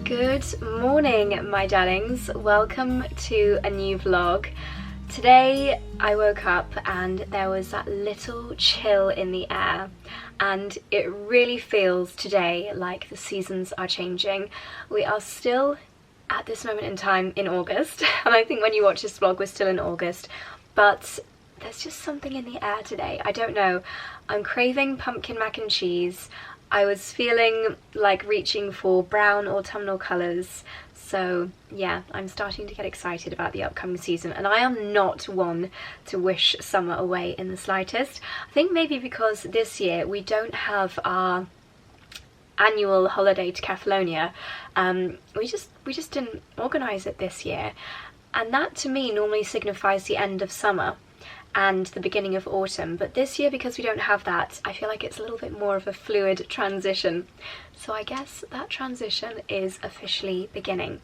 Good morning, my darlings. Welcome to a new vlog. Today I woke up and there was that little chill in the air, and it really feels today like the seasons are changing. We are still at this moment in time in August, and I think when you watch this vlog we're still in August, but there's just something in the air today. I don't know. I'm craving pumpkin mac and cheese. I was feeling like reaching for brown autumnal colours, so yeah, I'm starting to get excited about the upcoming season, and I am not one to wish summer away in the slightest. I think maybe because this year we don't have our annual holiday to Catalonia. We just didn't organise it this year, and that to me normally signifies the end of summer and the beginning of autumn, but this year, because we don't have that, I feel like it's a little bit more of a fluid transition. So I guess that transition is officially beginning.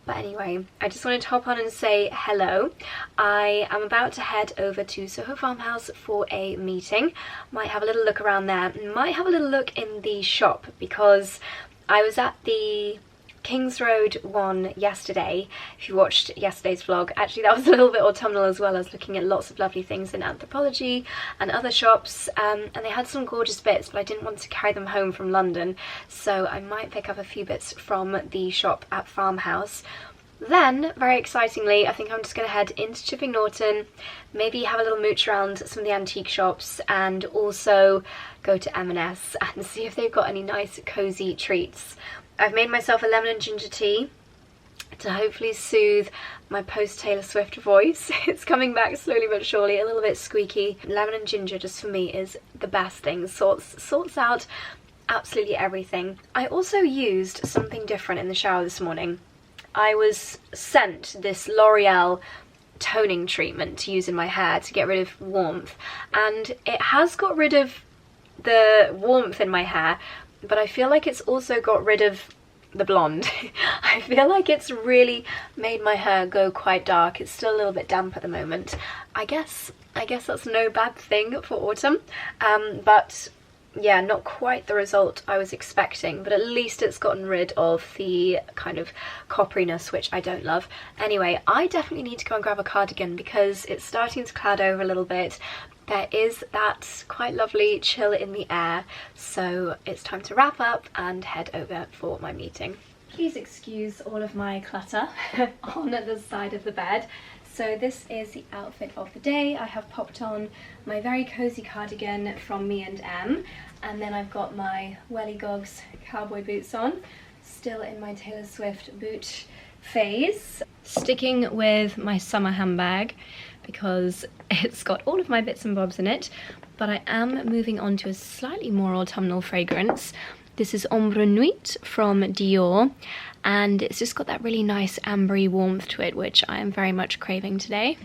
But anyway, I just wanted to hop on and say hello. I am about to head over to Soho Farmhouse for a meeting. Might have a little look around there, might have a little look in the shop, because I was at the King's Road one yesterday. If you watched yesterday's vlog, actually that was a little bit autumnal as well. I was looking at lots of lovely things in Anthropology and other shops, and they had some gorgeous bits, but I didn't want to carry them home from London, so I might pick up a few bits from the shop at Farmhouse. Then, very excitingly, I think I'm just going to head into Chipping Norton, maybe have a little mooch around some of the antique shops, and also go to M&S and see if they've got any nice cosy treats. I've made myself a lemon and ginger tea to hopefully soothe my post-Taylor Swift voice. It's coming back slowly but surely, a little bit squeaky. Lemon and ginger just for me is the best thing, sorts out absolutely everything. I also used something different in the shower this morning. I was sent this L'Oreal toning treatment to use in my hair to get rid of warmth, and it has got rid of the warmth in my hair, but I feel like it's also got rid of the blonde. I feel like it's really made my hair go quite dark. It's still a little bit damp at the moment. I guess that's no bad thing for autumn, but yeah, not quite the result I was expecting, but at least it's gotten rid of the kind of copperiness, which I don't love. Anyway, I definitely need to go and grab a cardigan because it's starting to cloud over a little bit. There is that quite lovely chill in the air, so it's time to wrap up and head over for my meeting. Please excuse all of my clutter on the side of the bed. So this is the outfit of the day. I have popped on my very cozy cardigan from me&M, and then I've got my 𝑭𝒊𝒏𝒅 cowboy boots on, still in my Taylor Swift boot phase. Sticking with my summer handbag because it's got all of my bits and bobs in it, but I am moving on to a slightly more autumnal fragrance. This is Ombre Nuit from Dior, and it's just got that really nice ambery warmth to it, which I am very much craving today.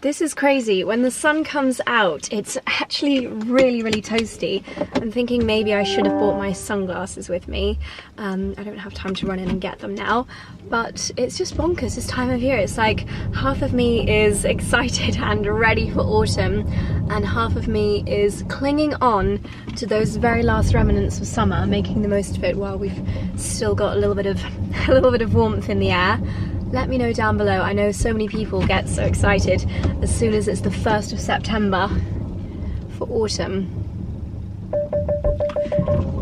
This is crazy. When the sun comes out, it's actually really, really toasty. I'm thinking maybe I should have brought my sunglasses with me. I don't have time to run in and get them now, but it's just bonkers this time of year. It's like half of me is excited and ready for autumn, and half of me is clinging on to those very last remnants of summer, making the most of it while we've still got a little bit of warmth in the air. Let me know down below. I know so many people get so excited as soon as it's the 1st of September for autumn.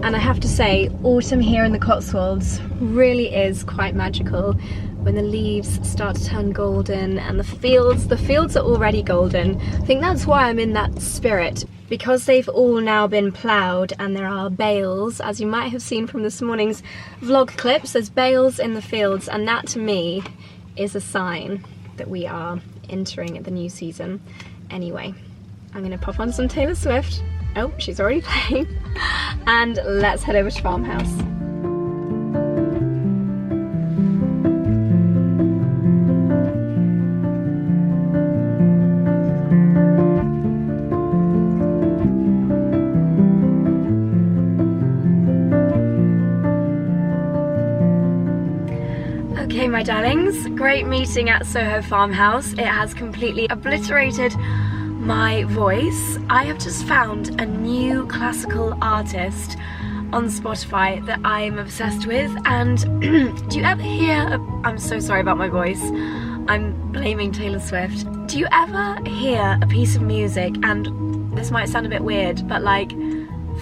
And I have to say, autumn here in the Cotswolds really is quite magical when the leaves start to turn golden and the fields are already golden. I think that's why I'm in that spirit, because they've all now been ploughed and there are bales, as you might have seen from this morning's vlog clips. There's bales in the fields, and that to me is a sign that we are entering the new season. Anyway, I'm gonna pop on some Taylor Swift. Oh, she's already playing. And let's head over to Farmhouse. Okay, my darlings, great meeting at Soho Farmhouse. It has completely obliterated my voice. I have just found a new classical artist on Spotify that I'm obsessed with, and do you ever hear I'm so sorry about my voice, I'm blaming Taylor Swift. Do you ever hear a piece of music, and this might sound a bit weird, but like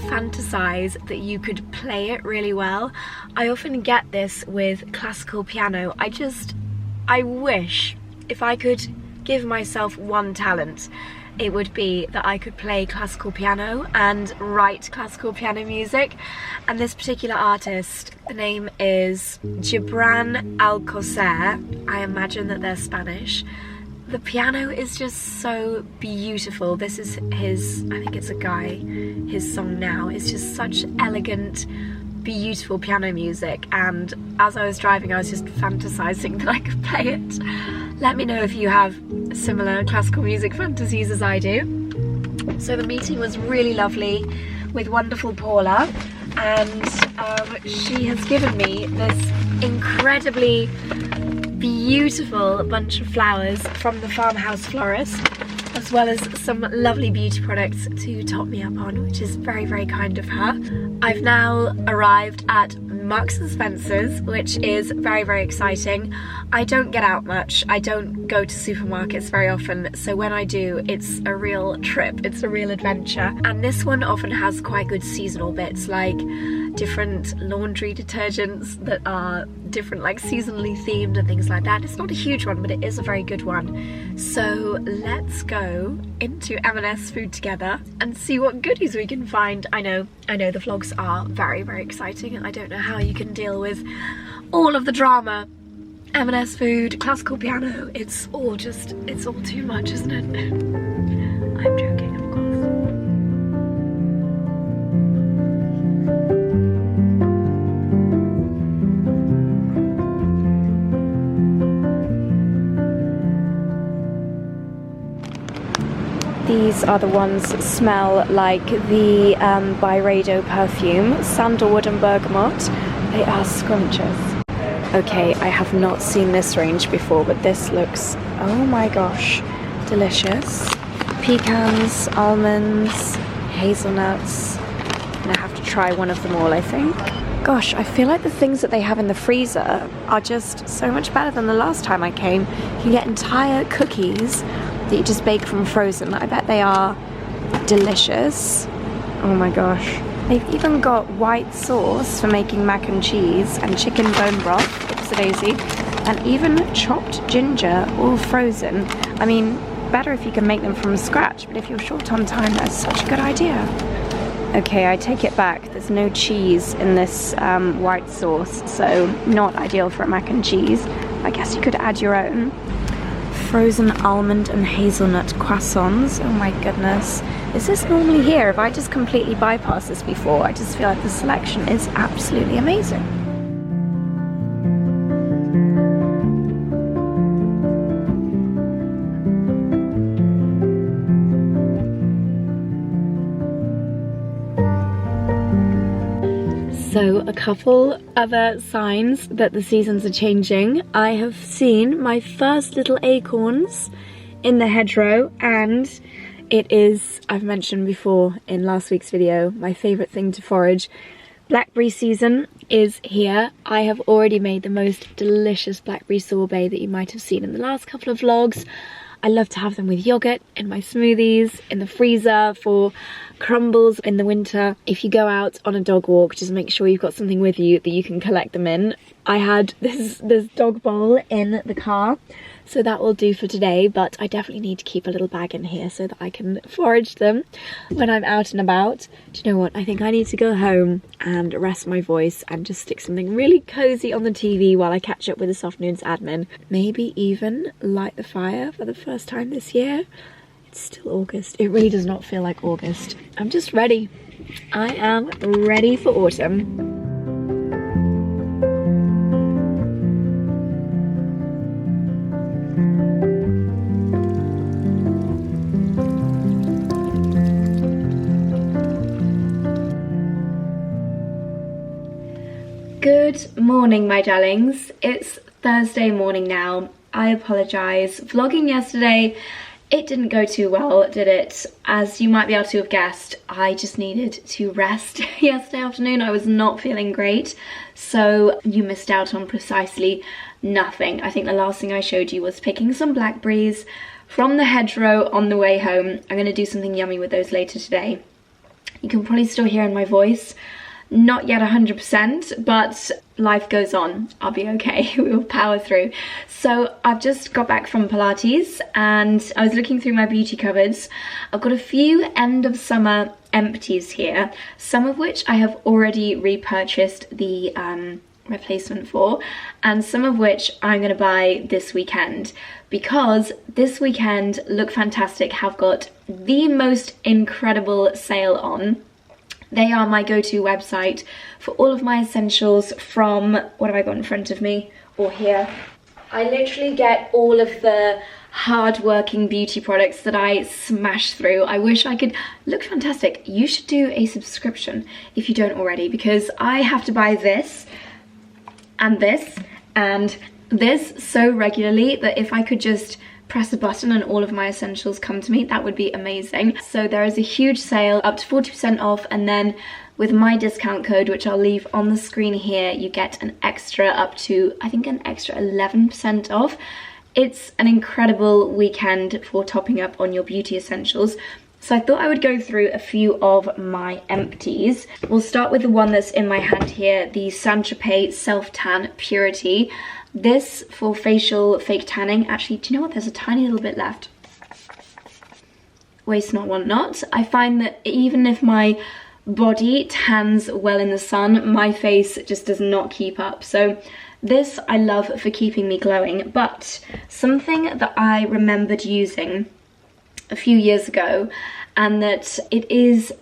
fantasize that you could play it really well? I often get this with classical piano. I wish if I could give myself one talent, it would be that I could play classical piano and write classical piano music. And this particular artist, the name is 𝑭𝒊𝒏𝒅 𝙒𝙢. I imagine that they're Spanish. The piano is just so beautiful. This is his, I think it's a guy, his song Now. It's just such elegant, beautiful piano music, and as I was driving I was just fantasizing that I could play it. Let me know if you have similar classical music fantasies as I do. So the meeting was really lovely with wonderful Paula, and she has given me this incredibly beautiful bunch of flowers from the farmhouse florist, as well as some lovely beauty products to top me up on, which is very, very kind of her. I've now arrived at Marks and Spencer's, which is very, very exciting. I don't get out much. I don't go to supermarkets very often, so when I do, it's a real trip. It's a real adventure. And this one often has quite good seasonal bits, like different laundry detergents that are different, like seasonally themed and things like that. It's not a huge one, but it is a very good one. So let's go into M&S Food together and see what goodies we can find. I know the vlogs are very, very exciting, and I don't know how you can deal with all of the drama. M&S Food, classical piano, it's all too much, isn't it? I'm joking, of course. These are the ones that smell like the Byredo perfume, sandalwood and bergamot. They are scrumptious. Okay, I have not seen this range before, but this looks, oh my gosh, delicious. Pecans, almonds, hazelnuts, and I have to try one of them all, I think. Gosh, I feel like the things that they have in the freezer are just so much better than the last time I came. You can get entire cookies that you just bake from frozen. I bet they are delicious. Oh my gosh. They've even got white sauce for making mac and cheese, and chicken bone broth, 𝑭𝒆𝒂𝒕, and even chopped ginger, all frozen. I mean, better if you can make them from scratch, but if you're short on time, that's such a good idea. Okay, I take it back. There's no cheese in this white sauce, so not ideal for a mac and cheese. I guess you could add your own. Frozen almond and hazelnut croissants. Oh my goodness. Is this normally here? Have I just completely bypassed this before? I just feel like the selection is absolutely amazing. So a couple other signs that the seasons are changing. I have seen my first little acorns in the hedgerow, and it is, I've mentioned before in last week's video, my favourite thing to forage. Blackberry season is here. I have already made the most delicious blackberry sorbet that you might have seen in the last couple of vlogs. I love to have them with yogurt, in my smoothies, in the freezer for crumbles in the winter. If you go out on a dog walk, just make sure you've got something with you that you can collect them in. I had this dog bowl in the car, so that will do for today, but I definitely need to keep a little bag in here so that I can forage them when I'm out and about. Do you know what? I think I need to go home and rest my voice and just stick something really cozy on the TV while I catch up with this afternoon's admin. Maybe even light the fire for the first time this year. It's still August. It really does not feel like August. I'm just ready. I am ready for autumn. Good morning, my darlings. It's Thursday morning now. I apologise. Vlogging yesterday It didn't go too well, did it? As you might be able to have guessed, I just needed to rest yesterday afternoon. I was not feeling great, so you missed out on precisely nothing. I think the last thing I showed you was picking some blackberries from the hedgerow on the way home. I'm going to do something yummy with those later today. You can probably still hear in my voice, not yet 100%, but life goes on. I'll be okay. We'll power through. So I've just got back from Pilates and I was looking through my beauty cupboards. I've got a few end of summer empties here, some of which I have already repurchased the replacement for, and some of which I'm going to buy this weekend, because this weekend Lookfantastic have got the most incredible sale on. They are my go-to website for all of my essentials from, what have I got in front of me, or here? I literally get all of the hard-working beauty products that I smash through. I wish I could. Lookfantastic, you should do a subscription if you don't already, because I have to buy this and this and this so regularly that if I could just press a button and all of my essentials come to me, that would be amazing. So there is a huge sale, up to 40% off, and then with my discount code, which I'll leave on the screen here, you get an extra up to, I think, an extra 11% off. It's an incredible weekend for topping up on your beauty essentials. So I thought I would go through a few of my empties. We'll start with the one that's in my hand here, the 𝑭𝒊𝒏𝒅 Self Tan Purity. This for facial fake tanning. Actually, do you know what? There's a tiny little bit left. Waste not, want not. I find that even if my body tans well in the sun, my face just does not keep up. So this I love for keeping me glowing. But something that I remembered using a few years ago, and that it is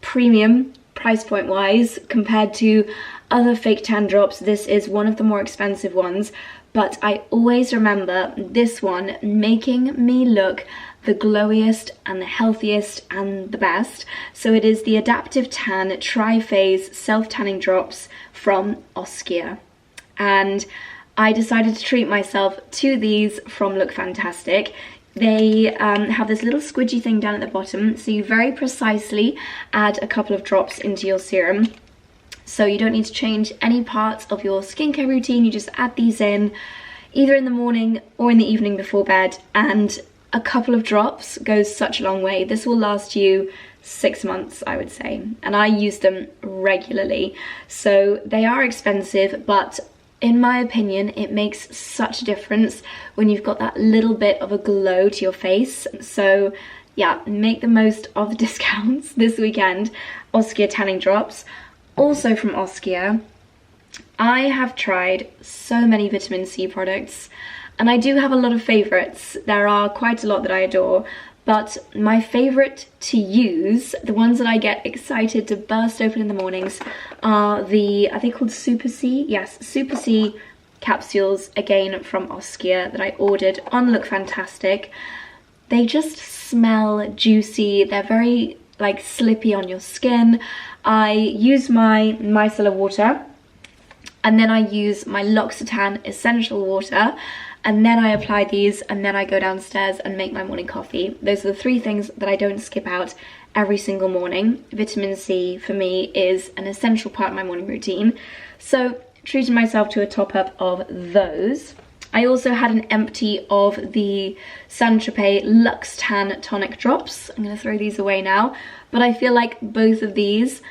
premium price point wise compared to other fake tan drops, this is one of the more expensive ones, but I always remember this one making me look the glowiest and the healthiest and the best. So it is the Adaptive Tan Tri-Phase Self-Tanning Drops from 𝑭𝒊𝒏𝒅. And I decided to treat myself to these from Lookfantastic. They have this little squidgy thing down at the bottom, so you very precisely add a couple of drops into your serum. So you don't need to change any parts of your skincare routine, you just add these in, either in the morning or in the evening before bed, and a couple of drops goes such a long way. This will last you 6 months, I would say, and I use them regularly. So they are expensive, but in my opinion, it makes such a difference when you've got that little bit of a glow to your face. So yeah, make the most of the discounts this weekend. 𝑭𝒊𝒏𝒅 Tanning Drops, also from 𝑭𝒊𝒏𝒅. I have tried so many vitamin C products, and I do have a lot of favorites. There are quite a lot that I adore, but my favorite to use, the ones that I get excited to burst open in the mornings, are the, are they called Super C? Yes, Super C capsules, again from 𝑭𝒊𝒏𝒅, that I ordered on Lookfantastic. They just smell juicy, they're very like slippy on your skin. I use my micellar water, and then I use my L'Occitane essential water, and then I apply these, and then I go downstairs and make my morning coffee. Those are the three things that I don't skip out every single morning. Vitamin C for me is an essential part of my morning routine, so treated myself to a top up of those. I also had an empty of the 𝑭𝒊𝒏𝒅 Luxe Tan Tonic Drops. I'm going to throw these away now, but I feel like both of these,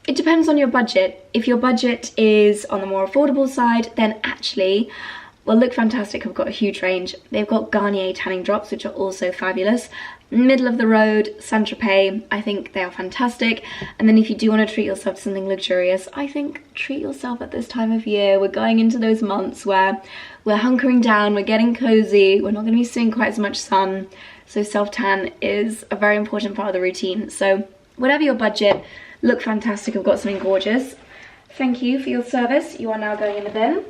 it depends on your budget. If your budget is on the more affordable side, then actually, well, Lookfantastic have got a huge range. They've got Garnier tanning drops, which are also fabulous. Middle of the road, 𝑭𝒊𝒏𝒅, I think they are fantastic. And then if you do want to treat yourself to something luxurious, I think treat yourself at this time of year. We're going into those months where we're hunkering down, we're getting cozy, we're not going to be seeing quite as much sun. So self-tan is a very important part of the routine. So whatever your budget, Lookfantastic have got something gorgeous. Thank you for your service. You are now going in the bin.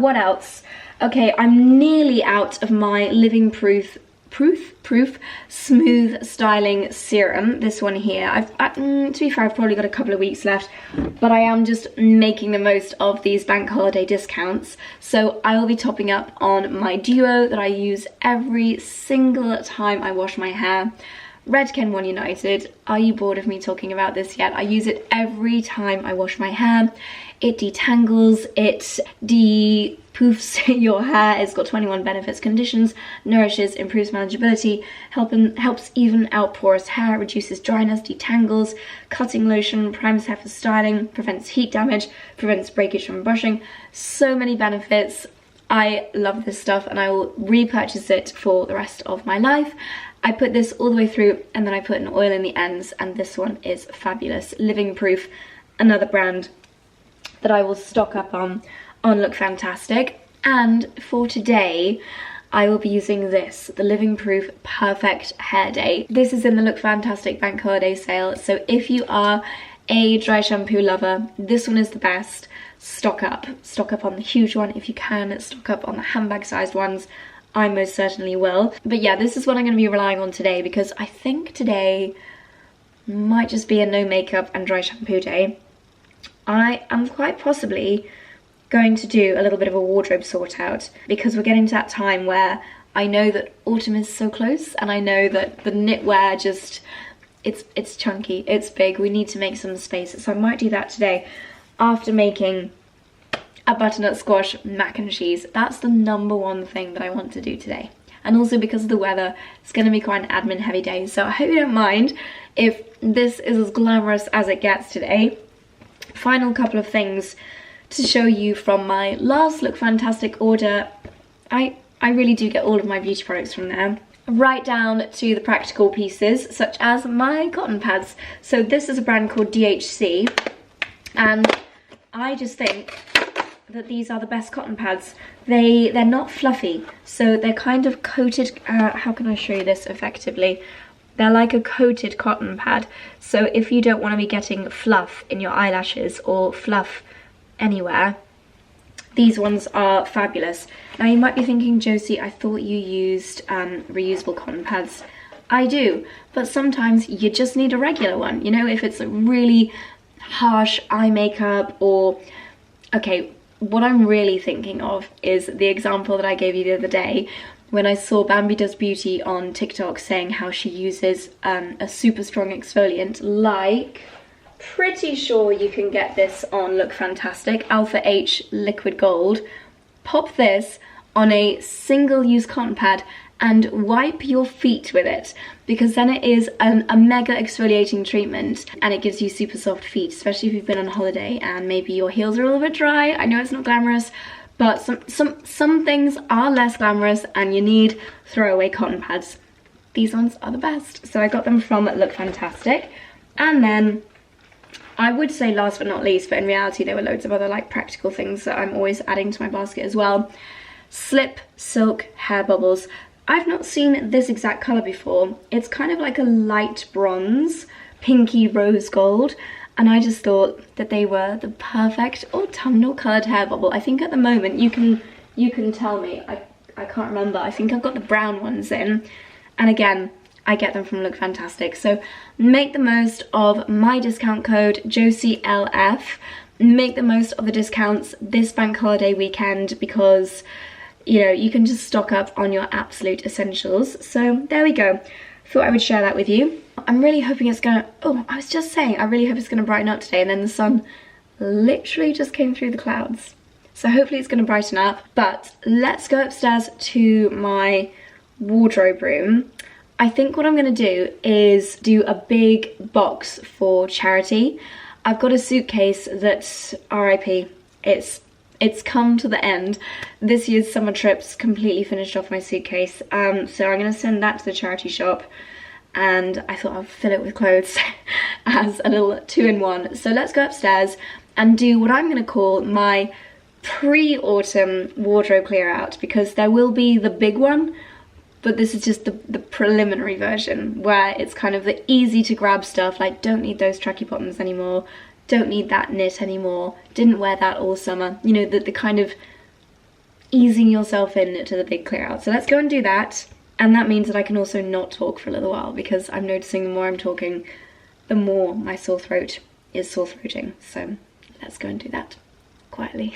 What else? Okay, I'm nearly out of my living proof Proof Smooth Styling Serum. This one here. To be fair, I've probably got a couple of weeks left, but I am just making the most of these bank holiday discounts. So I will be topping up on my duo that I use every single time I wash my hair. Redken One United. Are you bored of me talking about this yet? I use it every time I wash my hair. It detangles, it poofs your hair. It's got 21 benefits, conditions, nourishes, improves manageability, helps even out porous hair, reduces dryness, detangles, cutting lotion, primes hair for styling, prevents heat damage, prevents breakage from brushing. So many benefits. I love this stuff and I will repurchase it for the rest of my life. I put this all the way through and then I put an oil in the ends, and this one is fabulous. Living Proof, another brand that I will stock up on Lookfantastic. And for today, I will be using this, the Living Proof Perfect Hair Day. This is in the Lookfantastic Bank Holiday sale, so if you are a dry shampoo lover, this one is the best. Stock up on the huge one if you can, stock up on the handbag sized ones. I most certainly will. But yeah, this is what I'm going to be relying on today, because I think today might just be a no makeup and dry shampoo day. I am quite possibly going to do a little bit of a wardrobe sort out, because we're getting to that time where I know that autumn is so close, and I know that the knitwear just, it's chunky, it's big, we need to make some space. So I might do that today after making a butternut squash mac and cheese. That's the #1 thing that I want to do today. And also because of the weather, it's going to be quite an admin heavy day. So I hope you don't mind if this is as glamorous as it gets today. Final couple of things to show you from my last Lookfantastic order. I really do get all of my beauty products from there. Right down to the practical pieces, such as my cotton pads. So this is a brand called DHC, and I just think that these are the best cotton pads. They're not fluffy, so they're kind of coated, how can I show you this effectively? They're like a coated cotton pad, so if you don't want to be getting fluff in your eyelashes or fluff anywhere, these ones are fabulous. Now you might be thinking, Josie, I thought you used reusable cotton pads. I do, but sometimes you just need a regular one, you know, if it's a really harsh eye makeup or, okay, what I'm really thinking of is the example that I gave you the other day when I saw Bambi Does Beauty on TikTok saying how she uses a super strong exfoliant, like, pretty sure you can get this on Lookfantastic, 𝑭𝒆𝒐 Liquid Gold. Pop this on a single-use cotton pad and wipe your feet with it, because then it is a mega exfoliating treatment and it gives you super soft feet, especially if you've been on holiday and maybe your heels are a little bit dry. I know it's not glamorous, but some things are less glamorous and you need throwaway cotton pads. These ones are the best. So I got them from Lookfantastic. And then I would say last but not least, but in reality there were loads of other like practical things that I'm always adding to my basket as well. Slip Silk Hair Bubbles. I've not seen this exact colour before. It's kind of like a light bronze, pinky rose gold, and I just thought that they were the perfect autumnal coloured hair bubble. I think at the moment, you can tell me, I can't remember, I think I've got the brown ones in, and again, I get them from Lookfantastic. So make the most of my discount code, JosieLF. Make the most of the discounts this bank holiday weekend, because you know, you can just stock up on your absolute essentials. So there we go. Thought I would share that with you. I'm really hoping it's gonna, I was just saying, I really hope it's gonna brighten up today, and then the sun literally just came through the clouds. So hopefully it's gonna brighten up. But let's go upstairs to my wardrobe room. I think what I'm gonna do is do a big box for charity. I've got a suitcase that's RIP. It's come to the end. This year's summer trip's completely finished off my suitcase, so I'm going to send that to the charity shop, and I thought I'll fill it with clothes as a little 2-in-1. So let's go upstairs and do what I'm going to call my pre-autumn wardrobe clear out, because there will be the big one, but this is just the preliminary version, where it's kind of the easy to grab stuff, like don't need those tracky bottoms anymore, don't need that knit anymore, didn't wear that all summer. You know, the kind of easing yourself in to the big clear out. So let's go and do that. And that means that I can also not talk for a little while, because I'm noticing the more I'm talking, the more my sore throat is sore throating. So let's go and do that quietly.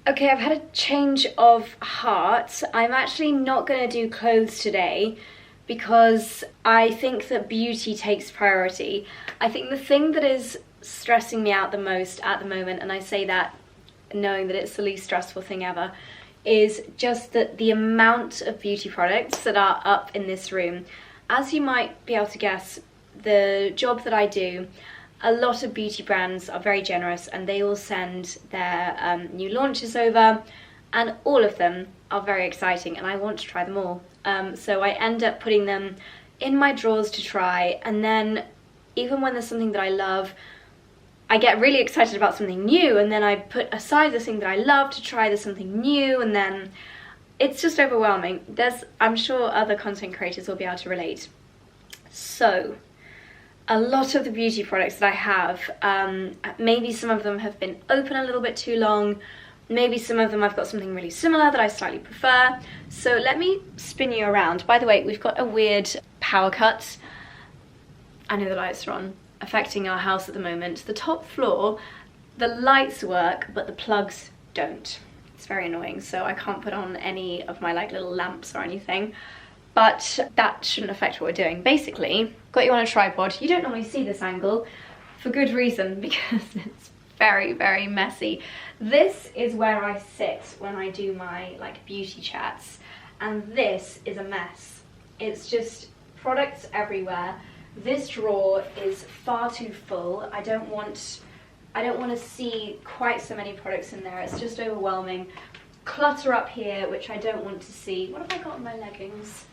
Okay, I've had a change of heart. I'm actually not going to do clothes today because I think that beauty takes priority. I think the thing that is stressing me out the most at the moment, and I say that knowing that it's the least stressful thing ever, is just that the amount of beauty products that are up in this room. As you might be able to guess, the job that I do, a lot of beauty brands are very generous and they all send their new launches over, and all of them are very exciting and I want to try them all. So I end up putting them in my drawers to try, and then even when there's something that I love, I get really excited about something new, and then I put aside the thing that I love to try the something new, and then it's just overwhelming. I'm sure other content creators will be able to relate. So a lot of the beauty products that I have, maybe some of them have been open a little bit too long, maybe some of them I've got something really similar that I slightly prefer. So let me spin you around. By the way, we've got a weird power cut. I know the lights are on, affecting our house at the moment. The top floor, the lights work, but the plugs don't. It's very annoying, so I can't put on any of my like little lamps or anything, but that shouldn't affect what we're doing. Basically, got you on a tripod. You don't normally see this angle, for good reason, because it's very, very messy. This is where I sit when I do my like beauty chats, and this is a mess. It's just products everywhere. This drawer is far too full. I don't want to see quite so many products in there. It's just overwhelming. Clutter up here, which I don't want to see. What have I got in my leggings?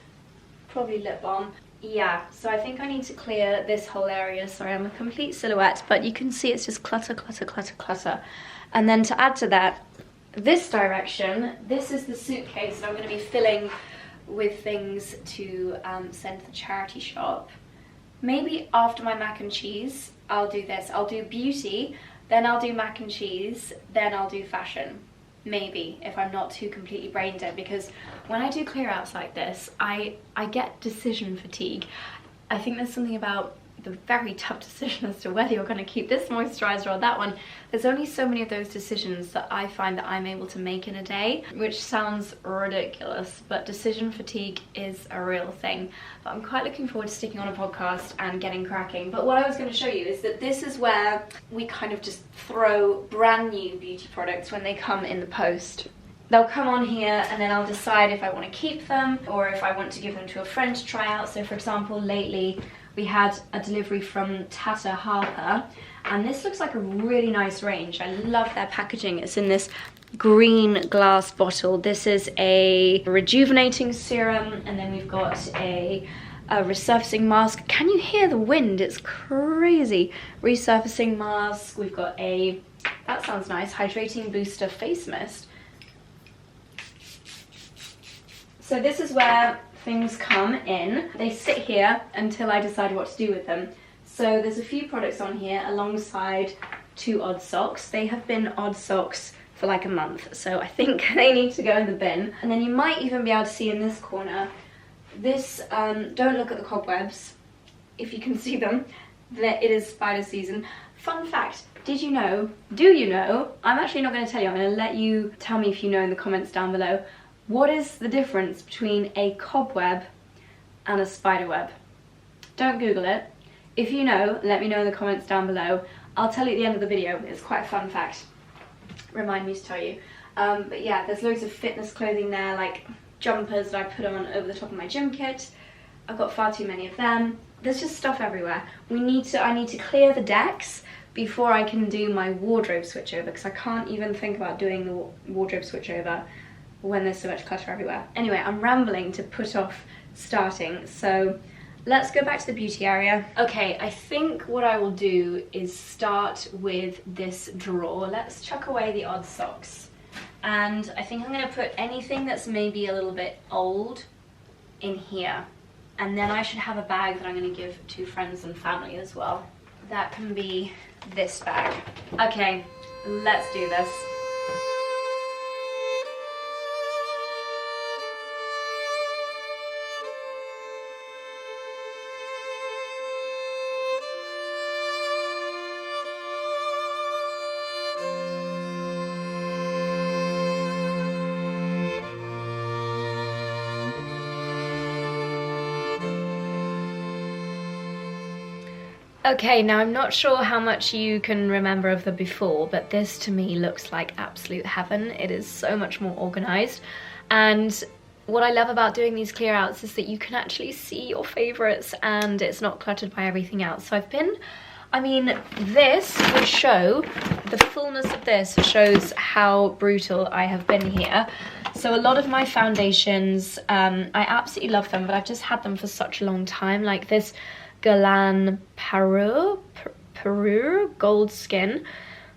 Probably lip balm. Yeah, so I think I need to clear this whole area. Sorry, I'm a complete silhouette, but you can see it's just clutter, clutter, clutter, clutter. And then to add to that, this direction, this is the suitcase that I'm going to be filling with things to send to the charity shop. Maybe after my mac and cheese, I'll do this. I'll do beauty, then I'll do mac and cheese, then I'll do fashion. Maybe, if I'm not too completely brain dead, because when I do clear outs like this, I get decision fatigue. I think there's something about the very tough decision as to whether you're going to keep this moisturizer or that one. There's only so many of those decisions that I find that I'm able to make in a day, which sounds ridiculous, but decision fatigue is a real thing. But I'm quite looking forward to sticking on a podcast and getting cracking. But what I was going to show you is that this is where we kind of just throw brand new beauty products when they come in the post. They'll come on here and then I'll decide if I want to keep them or if I want to give them to a friend to try out. So for example, lately we had a delivery from Tata Harper, and this looks like a really nice range. I love their packaging. It's in this green glass bottle. This is a rejuvenating serum, and then we've got a resurfacing mask. Can you hear the wind? It's crazy. Resurfacing mask. We've got a, that sounds nice, hydrating booster face mist. So this is where things come in. They sit here until I decide what to do with them. So there's a few products on here alongside 2 odd socks. They have been odd socks for like a month, so I think they need to go in the bin. And then you might even be able to see in this corner, this, don't look at the cobwebs, if you can see them, that it is spider season. Fun fact, did you know, do you know, I'm actually not going to tell you, I'm going to let you tell me if you know in the comments down below. What is the difference between a cobweb and a spider web? Don't Google it. If you know, let me know in the comments down below. I'll tell you at the end of the video. It's quite a fun fact. Remind me to tell you. But yeah, there's loads of fitness clothing there, like jumpers that I put on over the top of my gym kit. I've got far too many of them. There's just stuff everywhere. I need to clear the decks before I can do my wardrobe switchover, because I can't even think about doing the wardrobe switchover when there's so much clutter everywhere. Anyway, I'm rambling to put off starting, so let's go back to the beauty area. Okay, I think what I will do is start with this drawer. Let's chuck away the odd socks. And I think I'm gonna put anything that's maybe a little bit old in here. And then I should have a bag that I'm gonna give to friends and family as well. That can be this bag. Okay, let's do this. Okay, now I'm not sure how much you can remember of the before, but this to me looks like absolute heaven. It is so much more organised, and what I love about doing these clear outs is that you can actually see your favourites and it's not cluttered by everything else. So this will show, the fullness of this shows how brutal I have been here. So a lot of my foundations, I absolutely love them, but I've just had them for such a long time, like this 𝑭𝒊𝒏𝒅 Gold Skin.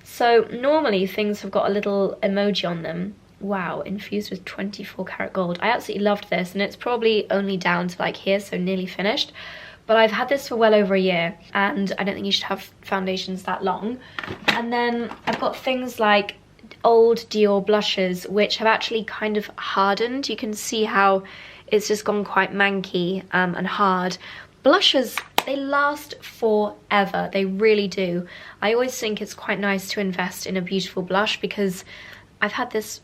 So normally things have got a little emoji on them. Wow, infused with 24 karat gold. I absolutely loved this, and it's probably only down to like here, so nearly finished. But I've had this for well over a year, and I don't think you should have foundations that long. And then I've got things like old Dior blushes, which have actually kind of hardened. You can see how it's just gone quite manky and hard. Blushes, they last forever, they really do. I always think it's quite nice to invest in a beautiful blush, because I've had this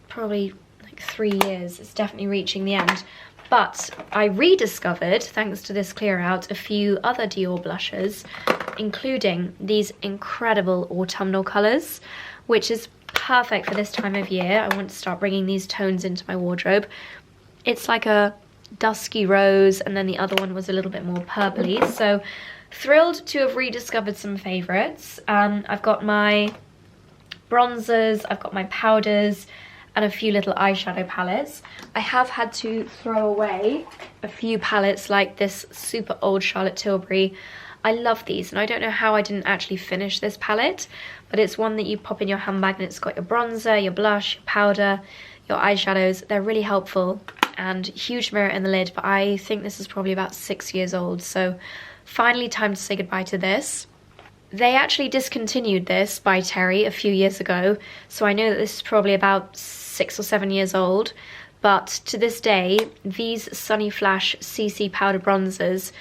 probably like 3 years. It's definitely reaching the end. But I rediscovered, thanks to this clear out, a few other Dior blushes, including these incredible autumnal colours, which is perfect for this time of year. I want to start bringing these tones into my wardrobe. It's like a dusky rose, and then the other one was a little bit more purpley. So thrilled to have rediscovered some favourites. I've got my bronzers, I've got my powders, and a few little eyeshadow palettes. I have had to throw away a few palettes like this super old Charlotte Tilbury. I love these, and I don't know how I didn't actually finish this palette, but it's one that you pop in your handbag and it's got your bronzer, your blush, your powder, your eyeshadows. They're really helpful, and huge mirror in the lid, but I think this is probably about 6 years old, so finally time to say goodbye to this. They actually discontinued this by Terry a few years ago, so I know that this is probably about 6 or 7 years old, but to this day, these Sunny Flash CC powder bronzers,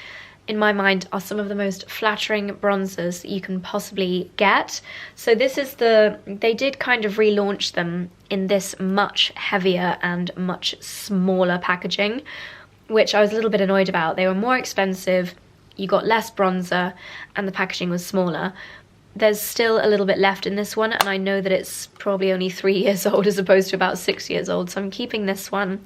in my mind, are some of the most flattering bronzers that you can possibly get. So this is they did kind of relaunch them in this much heavier and much smaller packaging, which I was a little bit annoyed about. They were more expensive, you got less bronzer, and the packaging was smaller. There's still a little bit left in this one, and I know that it's probably only 3 years old as opposed to about 6 years old, so I'm keeping this one.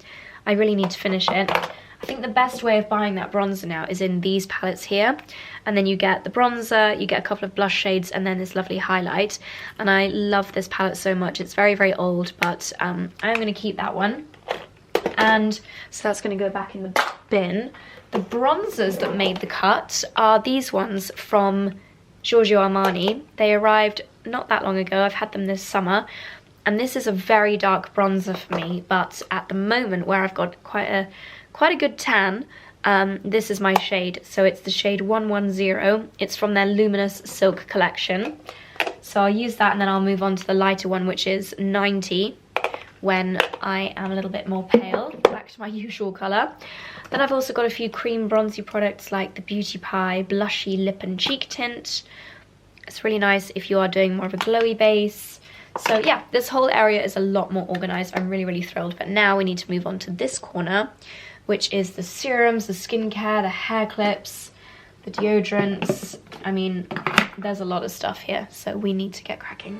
I really need to finish it. I think the best way of buying that bronzer now is in these palettes here, and then you get the bronzer, you get a couple of blush shades, and then this lovely highlight. And I love this palette so much. It's very, very old, but I'm going to keep that one. And so that's going to go back in the bin. The bronzers that made the cut are these ones from Giorgio Armani. They arrived not that long ago. I've had them this summer, and this is a very dark bronzer for me, but at the moment where I've got quite a good tan, this is my shade. So it's the shade 110. It's from their Luminous Silk collection. So I'll use that, and then I'll move on to the lighter one, which is 90, when I am a little bit more pale, back to my usual colour. Then I've also got a few cream bronzy products like the Beauty Pie Blushy Lip and Cheek Tint. It's really nice if you are doing more of a glowy base. So yeah, this whole area is a lot more organised. I'm really, really thrilled. But now we need to move on to this corner, which is the serums, the skincare, the hair clips, the deodorants. I mean, there's a lot of stuff here, so we need to get cracking.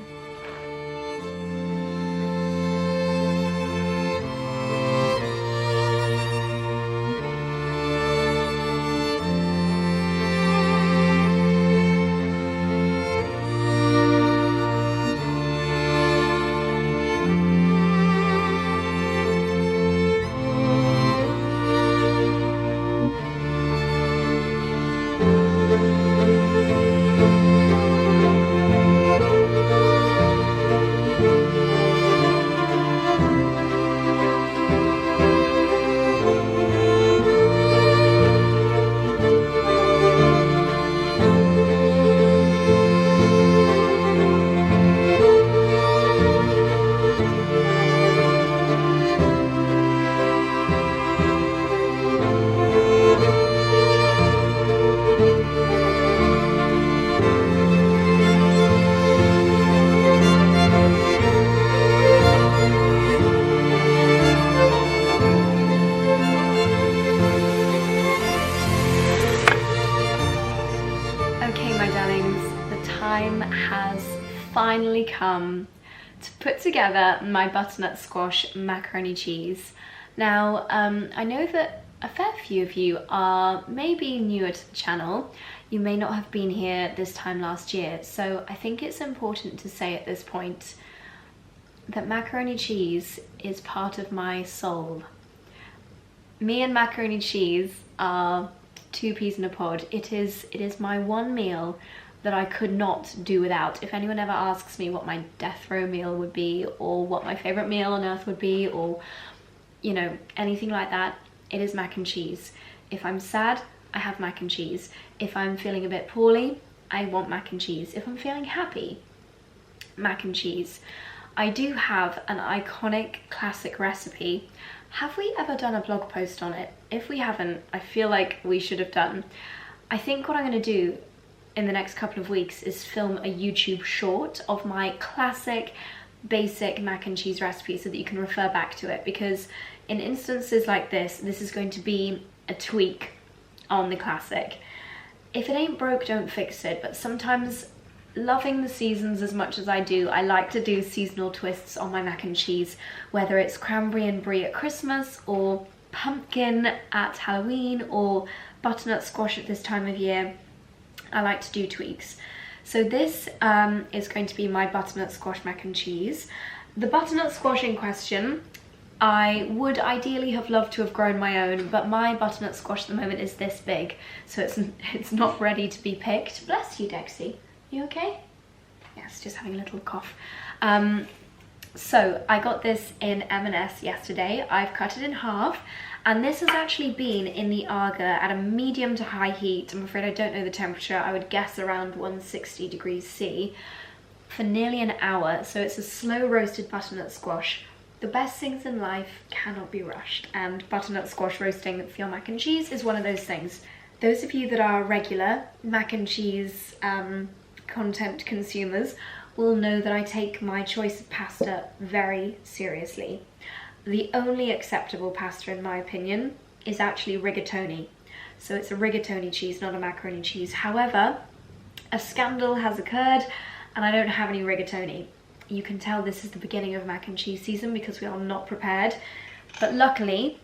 finally come to put together my butternut squash macaroni cheese. Now, I know that a fair few of you are maybe newer to the channel. You may not have been here this time last year, so I think it's important to say at this point that macaroni cheese is part of my soul. Me and macaroni cheese are two peas in a pod. It is my one meal that I could not do without. If anyone ever asks me what my death row meal would be, or what my favorite meal on earth would be, or you know, anything like that, it is mac and cheese. If I'm sad, I have mac and cheese. If I'm feeling a bit poorly, I want mac and cheese. If I'm feeling happy, mac and cheese. I do have an iconic classic recipe. Have we ever done a blog post on it? If we haven't, I feel like we should have done. I think what I'm going to do in the next couple of weeks is film a YouTube short of my classic basic mac and cheese recipe so that you can refer back to it, because in instances like this is going to be a tweak on the classic. If it ain't broke, don't fix it, but sometimes, loving the seasons as much as I do, I like to do seasonal twists on my mac and cheese, whether it's cranberry and brie at Christmas, or pumpkin at Halloween, or butternut squash at this time of year. I like to do tweaks. So this is going to be my butternut squash mac and cheese. The butternut squash in question, I would ideally have loved to have grown my own, but my butternut squash at the moment is this big, so it's not ready to be picked. Bless you, Dexy. You okay? Yes, just having a little cough. So I got this in M&S yesterday. I've cut it in half, and this has actually been in the 𝑭𝒂 at a medium to high heat. I'm afraid I don't know the temperature. I would guess around 160 degrees C for nearly an hour. So it's a slow roasted butternut squash. The best things in life cannot be rushed, and butternut squash roasting for your mac and cheese is one of those things. Those of you that are regular mac and cheese content consumers will know that I take my choice of pasta very seriously. The only acceptable pasta, in my opinion, is actually rigatoni. So it's a rigatoni cheese, not a macaroni cheese. However, a scandal has occurred and I don't have any rigatoni. You can tell this is the beginning of mac and cheese season because we are not prepared. But luckily,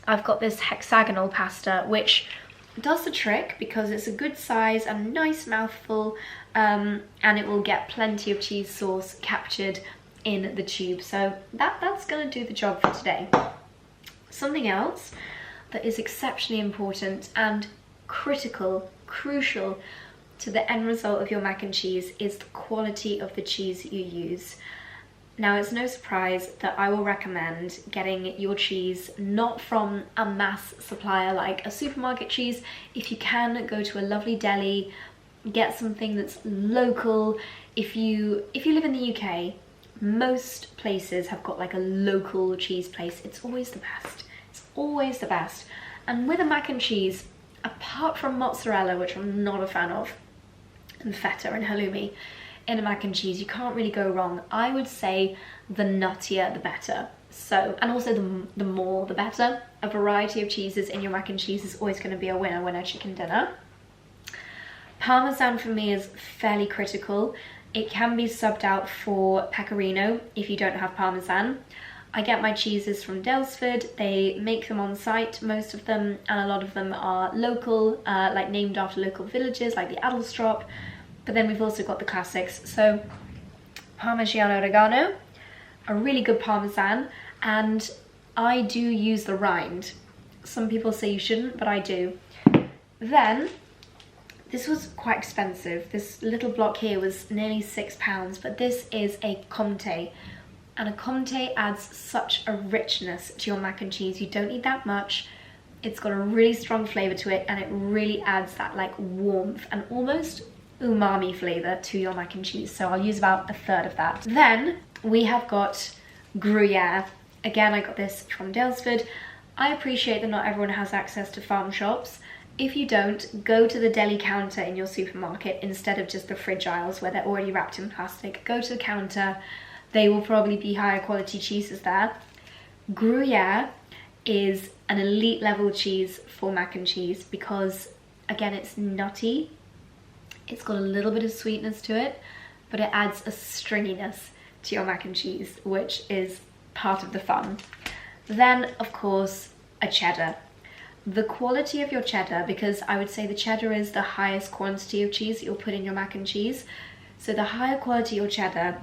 I've got this hexagonal pasta, which does the trick because it's a good size and nice mouthful, and it will get plenty of cheese sauce captured in the tube. So that's going to do the job for today. Something else that is exceptionally important and crucial to the end result of your mac and cheese is the quality of the cheese you use. Now, it's no surprise that I will recommend getting your cheese not from a mass supplier like a supermarket cheese. If you can, go to a lovely deli, get something that's local. If you live in the UK, most places have got like a local cheese place. It's always the best. It's always the best. And with a mac and cheese, apart from mozzarella, which I'm not a fan of, and feta and halloumi, in a mac and cheese, you can't really go wrong. I would say the nuttier the better. So, and also the more the better. A variety of cheeses in your mac and cheese is always going to be a winner chicken dinner. Parmesan for me is fairly critical. It can be subbed out for pecorino if you don't have Parmesan. I get my cheeses from 𝑭𝒊𝒏𝒅. They make them on site, most of them, and a lot of them are local, like named after local villages, like the 𝑭𝒊𝒏𝒅. But then we've also got the classics. So Parmigiano Reggiano, a really good Parmesan, and I do use the rind. Some people say you shouldn't, but I do. Then, this was quite expensive. This little block here was nearly £6, but this is a Comté. And a Comté adds such a richness to your mac and cheese. You don't need that much. It's got a really strong flavour to it, and it really adds that like warmth and almost umami flavour to your mac and cheese. So I'll use about a third of that. Then we have got Gruyere. Again, I got this from 𝑭𝒊𝒏𝒅. I appreciate that not everyone has access to farm shops. If you don't, go to the deli counter in your supermarket instead of just the fridge aisles where they're already wrapped in plastic. Go to the counter. They will probably be higher quality cheeses there. Gruyere is an elite level cheese for mac and cheese because, again, it's nutty. It's got a little bit of sweetness to it, but it adds a stringiness to your mac and cheese, which is part of the fun. Then, of course, a cheddar. The quality of your cheddar, because I would say the cheddar is the highest quantity of cheese that you'll put in your mac and cheese. So the higher quality your cheddar,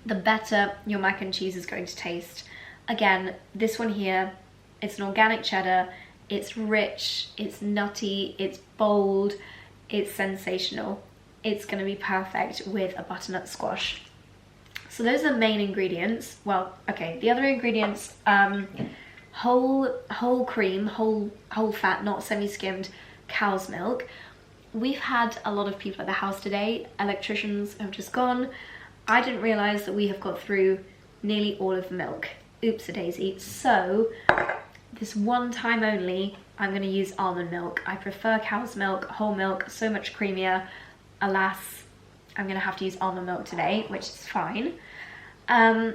the better your mac and cheese is going to taste. Again, this one here, it's an organic cheddar. It's rich, it's nutty, it's bold, it's sensational. It's going to be perfect with a butternut squash. So those are the main ingredients. Well, okay, the other ingredients, whole cream, whole fat, not semi-skimmed cow's milk. We've had a lot of people at the house today. Electricians have just gone. I didn't realize that we have got through nearly all of the milk. Oops-a-daisy. So this one time only, I'm going to use almond milk. I prefer cow's milk, whole milk, so much creamier. Alas, I'm going to have to use almond milk today, which is fine.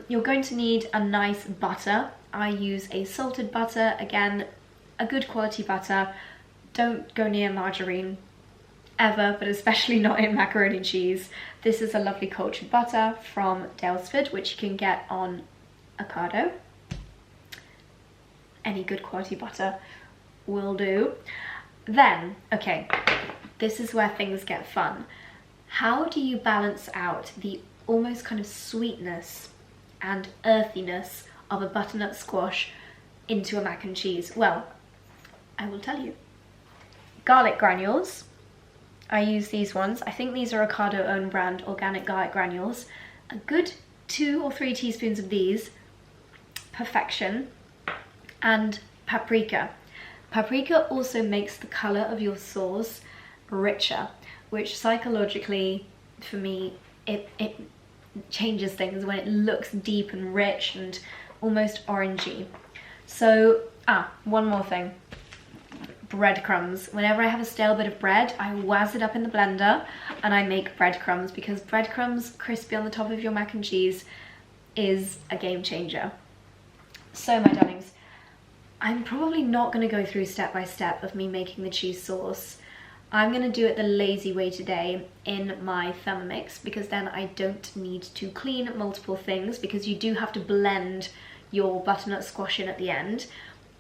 You're going to need a nice butter. I use a salted butter, again, a good quality butter. Don't go near margarine ever, but especially not in macaroni and cheese. This is a lovely cultured butter from 𝑭𝒊𝒏𝒅, which you can get on Ocado. Any good quality butter will do. Then, okay, this is where things get fun. How do you balance out the almost kind of sweetness and earthiness of a butternut squash into a mac and cheese? Well, I will tell you. Garlic granules. I use these ones. I think these are Ocado own brand organic garlic granules. A good 2 or 3 teaspoons of these. Perfection. And paprika. Paprika also makes the colour of your sauce richer, which psychologically, for me, it changes things when it looks deep and rich and almost orangey. So, one more thing. Breadcrumbs. Whenever I have a stale bit of bread, I wazz it up in the blender and I make breadcrumbs, because breadcrumbs crispy on the top of your mac and cheese is a game changer. So, my darlings, I'm probably not going to go through step by step of me making the cheese sauce. I'm going to do it the lazy way today in my Thermomix, because then I don't need to clean multiple things, because you do have to blend your butternut squash in at the end.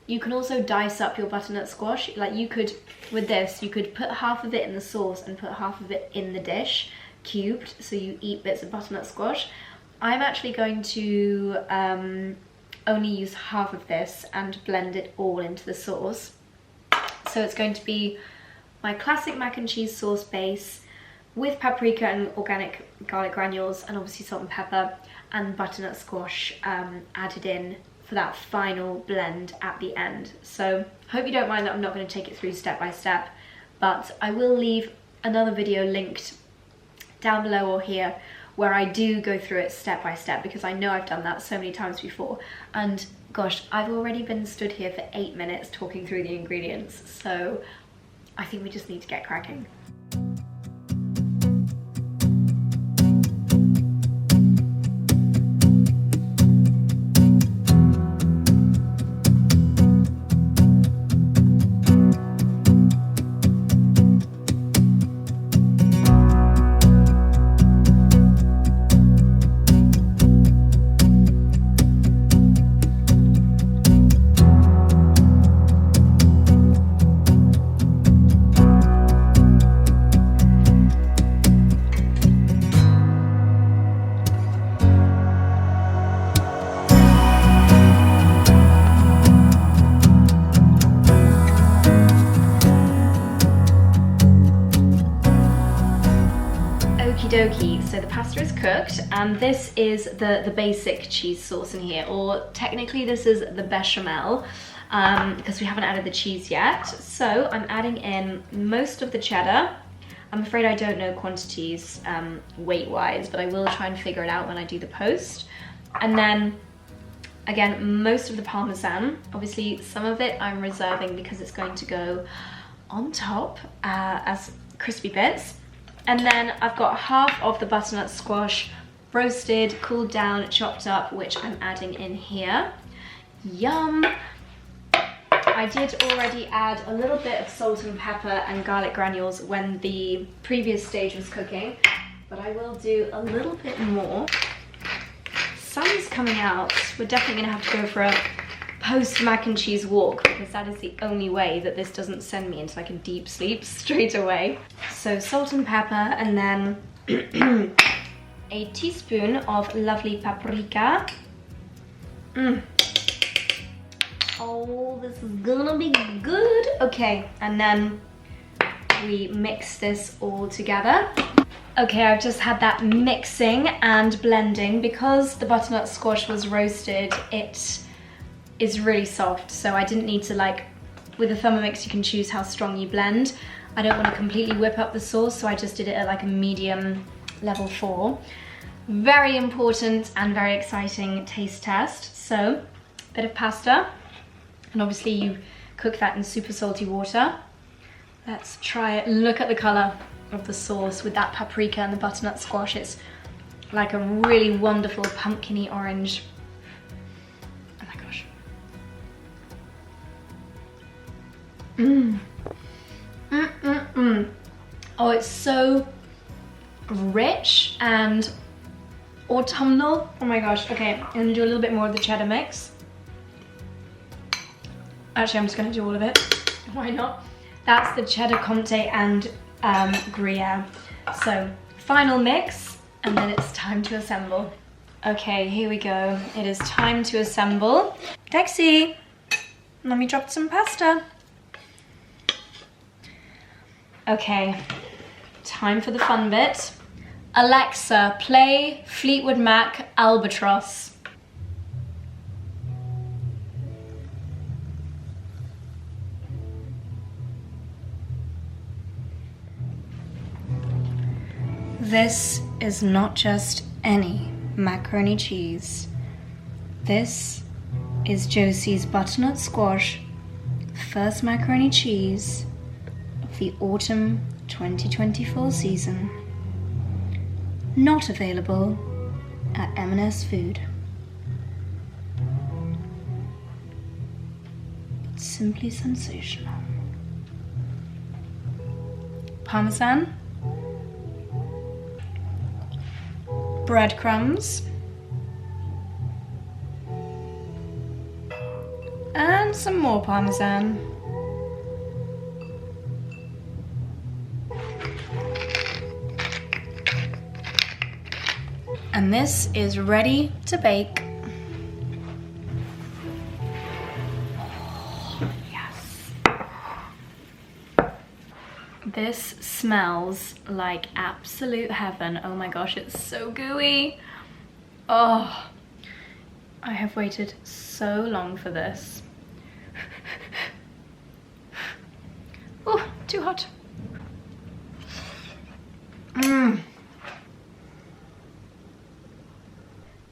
You can also dice up your butternut squash. Like you could, with this, you could put half of it in the sauce and put half of it in the dish, cubed, so you eat bits of butternut squash. I'm actually going to only use half of this and blend it all into the sauce. So it's going to be my classic mac and cheese sauce base with paprika and organic garlic granules and obviously salt and pepper and butternut squash added in for that final blend at the end. So hope you don't mind that I'm not going to take it through step by step, but I will leave another video linked down below or here where I do go through it step by step, because I know I've done that so many times before. And gosh, I've already been stood here for 8 minutes talking through the ingredients, so I think we just need to get cracking. Okie dokie, so the pasta is cooked, and this is the basic cheese sauce in here, or technically this is the bechamel, because we haven't added the cheese yet. So I'm adding in most of the cheddar. I'm afraid I don't know quantities weight-wise, but I will try and figure it out when I do the post. And then, again, most of the parmesan. Obviously, some of it I'm reserving because it's going to go on top as crispy bits. And then I've got half of the butternut squash roasted, cooled down, chopped up, which I'm adding in here. Yum! I did already add a little bit of salt and pepper and garlic granules when the previous stage was cooking. but I will do a little bit more. Sun's coming out. We're definitely gonna have to go for a post mac and cheese walk because that is the only way that this doesn't send me into like a deep sleep straight away. So salt and pepper, and then a teaspoon of lovely paprika. Oh, this is gonna be good. Okay, and then we mix this all together. Okay, I've just had that mixing and blending. Because the butternut squash was roasted, it is really soft, so I didn't need to, like, with the Thermomix you can choose how strong you blend. I don't want to completely whip up the sauce, so I just did it at like a medium level 4. Very important and very exciting taste test. So, a bit of pasta, and obviously you cook that in super salty water. Let's try it. Look at the color of the sauce with that paprika and the butternut squash. It's like a really wonderful pumpkin-y orange. Oh my gosh. Oh, it's so rich and autumnal. Oh my gosh. Okay, I'm gonna do a little bit more of the cheddar mix. Actually, I'm just gonna do all of it. Why not? That's the cheddar comté and Gruyere. So, final mix, and then it's time to assemble. Okay, here we go. It is time to assemble. Dexy, let me drop some pasta. Okay, time for the fun bit. Alexa, play Fleetwood Mac Albatross. This is not just any macaroni cheese. This is Josie's butternut squash, first macaroni cheese of the autumn 2024 season. Not available at M&S Food. It's simply sensational. Parmesan, breadcrumbs, and some more parmesan. And this is ready to bake. Oh, yes. This smells like absolute heaven. Oh my gosh, it's so gooey. Oh, I have waited so long for this. Oh, too hot.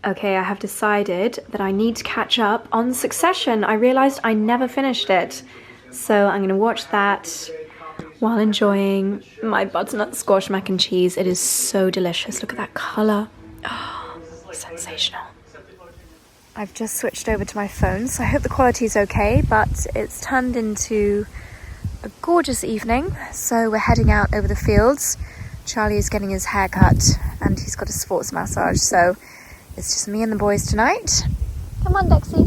Okay, I have decided that I need to catch up on Succession. I realised I never finished it. So I'm going to watch that while enjoying my butternut squash mac and cheese. It is so delicious. Look at that colour. Oh, sensational. I've just switched over to my phone, so I hope the quality is okay, but it's turned into a gorgeous evening. So we're heading out over the fields. Charlie is getting his hair cut and he's got a sports massage, so it's just me and the boys tonight. Come on, Dexy.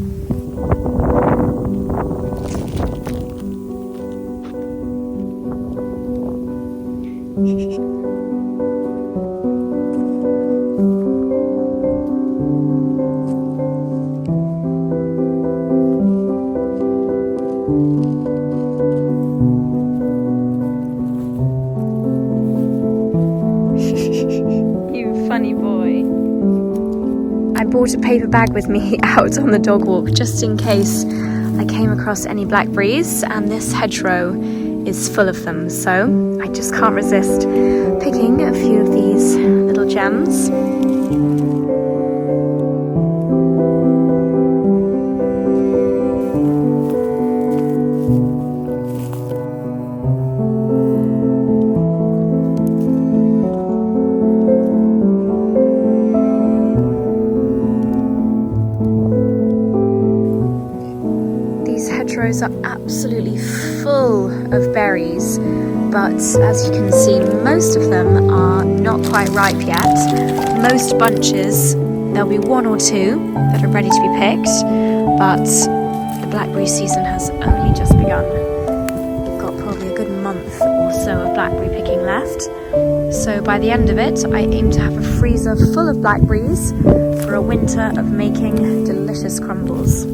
You funny boy. I bought a paper bag with me out on the dog walk just in case I came across any blackberries, and this hedgerow is full of them, so I just can't resist picking a few of these little gems. Hedgerows are absolutely full of berries, but as you can see, most of them are not quite ripe yet. Most bunches, there'll be one or two that are ready to be picked, but the blackberry season has only just begun. We've got probably a good month or so of blackberry picking left. So by the end of it, I aim to have a freezer full of blackberries for a winter of making delicious crumbles.